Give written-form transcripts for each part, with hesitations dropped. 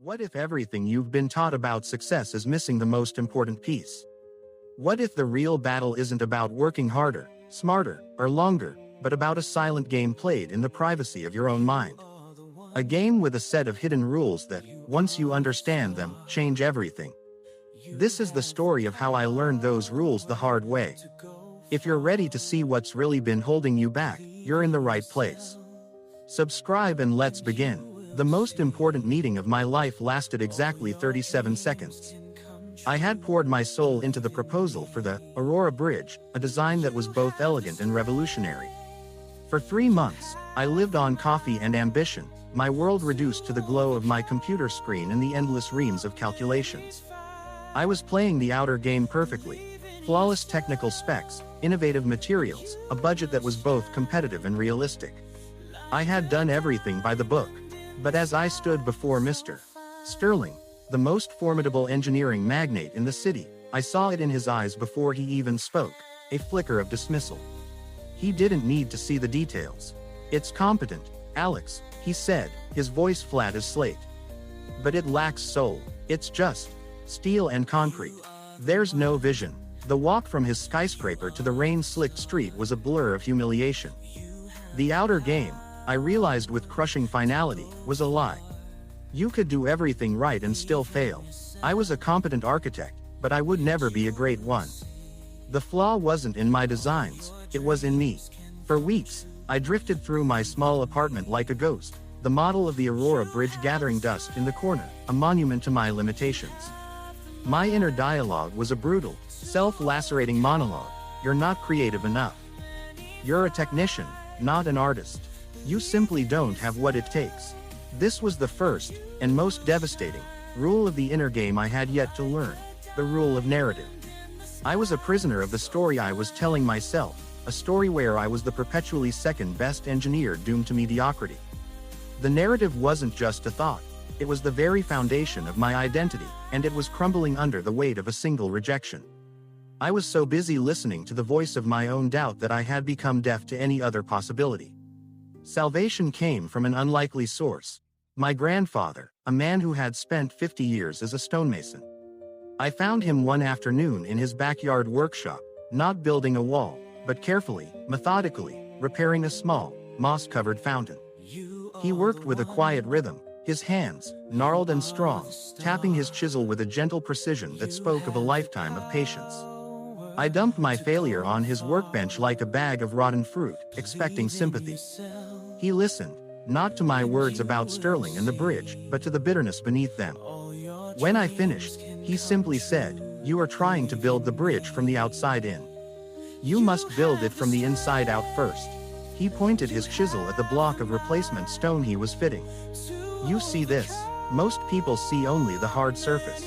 What if everything you've been taught about success is missing the most important piece? What if the real battle isn't about working harder, smarter, or longer, but about a silent game played in the privacy of your own mind? A game with a set of hidden rules that, once you understand them, change everything. This is the story of how I learned those rules the hard way. If you're ready to see what's really been holding you back, you're in the right place. Subscribe and let's begin. The most important meeting of my life lasted exactly 37 seconds. I had poured my soul into the proposal for the Aurora Bridge, a design that was both elegant and revolutionary. For 3 months, I lived on coffee and ambition, my world reduced to the glow of my computer screen and the endless reams of calculations. I was playing the outer game perfectly. Flawless technical specs, innovative materials, a budget that was both competitive and realistic. I had done everything by the book. But as I stood before Mr. Sterling, the most formidable engineering magnate in the city, I saw it in his eyes before he even spoke, a flicker of dismissal. He didn't need to see the details. "It's competent, Alex," he said, his voice flat as slate. "But it lacks soul. It's just steel and concrete. There's no vision." The walk from his skyscraper to the rain-slicked street was a blur of humiliation. The outer game, I realized with crushing finality, was a lie. You could do everything right and still fail. I was a competent architect, but I would never be a great one. The flaw wasn't in my designs, it was in me. For weeks, I drifted through my small apartment like a ghost, the model of the Aurora Bridge gathering dust in the corner, a monument to my limitations. My inner dialogue was a brutal, self-lacerating monologue. "You're not creative enough. You're a technician, not an artist. You simply don't have what it takes." This was the first, and most devastating, rule of the inner game I had yet to learn, the rule of narrative. I was a prisoner of the story I was telling myself, a story where I was the perpetually second-best engineer doomed to mediocrity. The narrative wasn't just a thought, it was the very foundation of my identity, and it was crumbling under the weight of a single rejection. I was so busy listening to the voice of my own doubt that I had become deaf to any other possibility. Salvation came from an unlikely source. My grandfather, a man who had spent 50 years as a stonemason. I found him one afternoon in his backyard workshop, not building a wall, but carefully, methodically, repairing a small, moss-covered fountain. He worked with a quiet rhythm, his hands, gnarled and strong, tapping his chisel with a gentle precision that spoke of a lifetime of patience. I dumped my failure on his workbench like a bag of rotten fruit, expecting sympathy. He listened, not to my words about Sterling and the bridge, but to the bitterness beneath them. When I finished, he simply said, "You are trying to build the bridge from the outside in. You must build it from the inside out first." He pointed his chisel at the block of replacement stone he was fitting. "You see this? Most people see only the hard surface.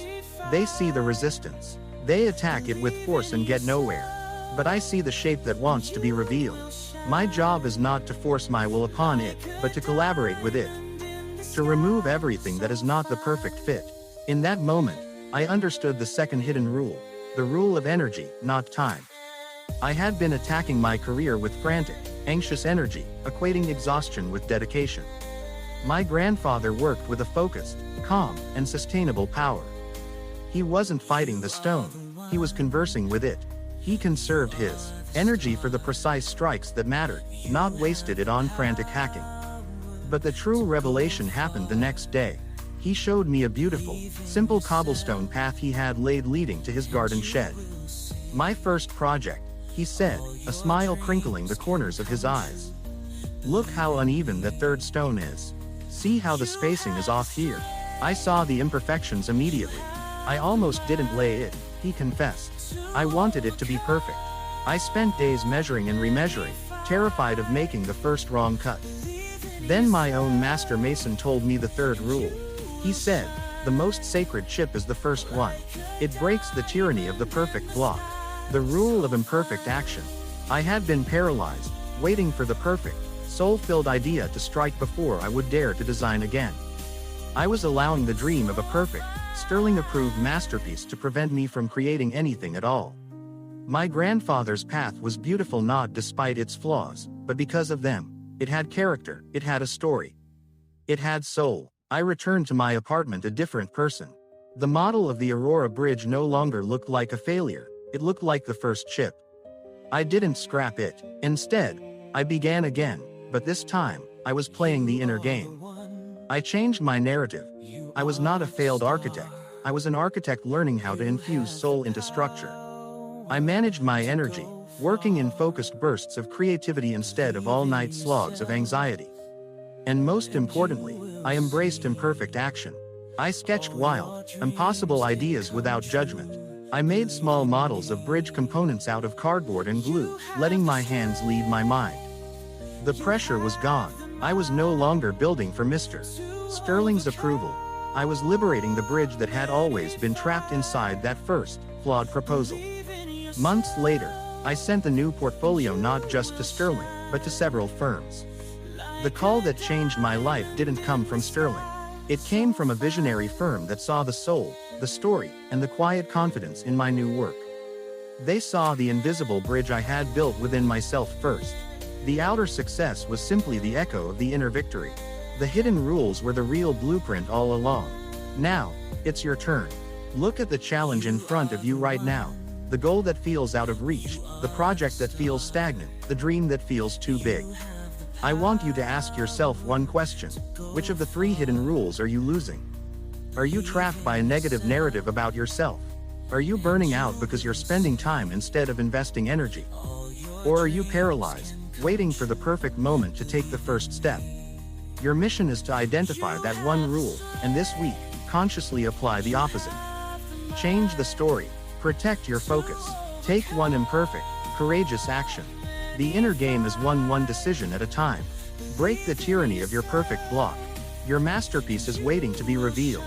They see the resistance. They attack it with force and get nowhere. But I see the shape that wants to be revealed. My job is not to force my will upon it, but to collaborate with it. To remove everything that is not the perfect fit." In that moment, I understood the second hidden rule, the rule of energy, not time. I had been attacking my career with frantic, anxious energy, equating exhaustion with dedication. My grandfather worked with a focused, calm, and sustainable power. He wasn't fighting the stone, he was conversing with it. He conserved his energy for the precise strikes that mattered, not wasted it on frantic hacking. But the true revelation happened the next day. He showed me a beautiful, simple cobblestone path he had laid leading to his garden shed. "My first project," he said, a smile crinkling the corners of his eyes. "Look how uneven that third stone is. See how the spacing is off here." I saw the imperfections immediately. "I almost didn't lay it," he confessed. "I wanted it to be perfect. I spent days measuring and remeasuring, terrified of making the first wrong cut." Then my own master mason told me the third rule. He said, "The most sacred chip is the first one. It breaks the tyranny of the perfect block." The rule of imperfect action. I had been paralyzed, waiting for the perfect, soul-filled idea to strike before I would dare to design again. I was allowing the dream of a perfect, Sterling-approved masterpiece to prevent me from creating anything at all. My grandfather's path was beautiful not despite its flaws, but because of them. It had character, it had a story. It had soul. I returned to my apartment a different person. The model of the Aurora Bridge no longer looked like a failure, it looked like the first ship. I didn't scrap it. Instead, I began again, but this time, I was playing the inner game. I changed my narrative. I was not a failed architect. I was an architect learning how to infuse soul into structure. I managed my energy, working in focused bursts of creativity instead of all-night slogs of anxiety. And most importantly, I embraced imperfect action. I sketched wild, impossible ideas without judgment. I made small models of bridge components out of cardboard and glue, letting my hands lead my mind. The pressure was gone. I was no longer building for Mr. Sterling's approval. I was liberating the bridge that had always been trapped inside that first, flawed proposal. Months later, I sent the new portfolio not just to Sterling, but to several firms. The call that changed my life didn't come from Sterling. It came from a visionary firm that saw the soul, the story, and the quiet confidence in my new work. They saw the invisible bridge I had built within myself first. The outer success was simply the echo of the inner victory. The hidden rules were the real blueprint all along. Now, it's your turn. Look at the challenge in front of you right now. The goal that feels out of reach, the project that feels stagnant, the dream that feels too big. I want you to ask yourself one question. Which of the 3 hidden rules are you losing? Are you trapped by a negative narrative about yourself? Are you burning out because you're spending time instead of investing energy? Or are you paralyzed, waiting for the perfect moment to take the first step? Your mission is to identify that one rule, and this week, consciously apply the opposite. Change the story. Protect your focus. Take one imperfect, courageous action. The inner game is one decision at a time. Break the tyranny of your perfect block. Your masterpiece is waiting to be revealed.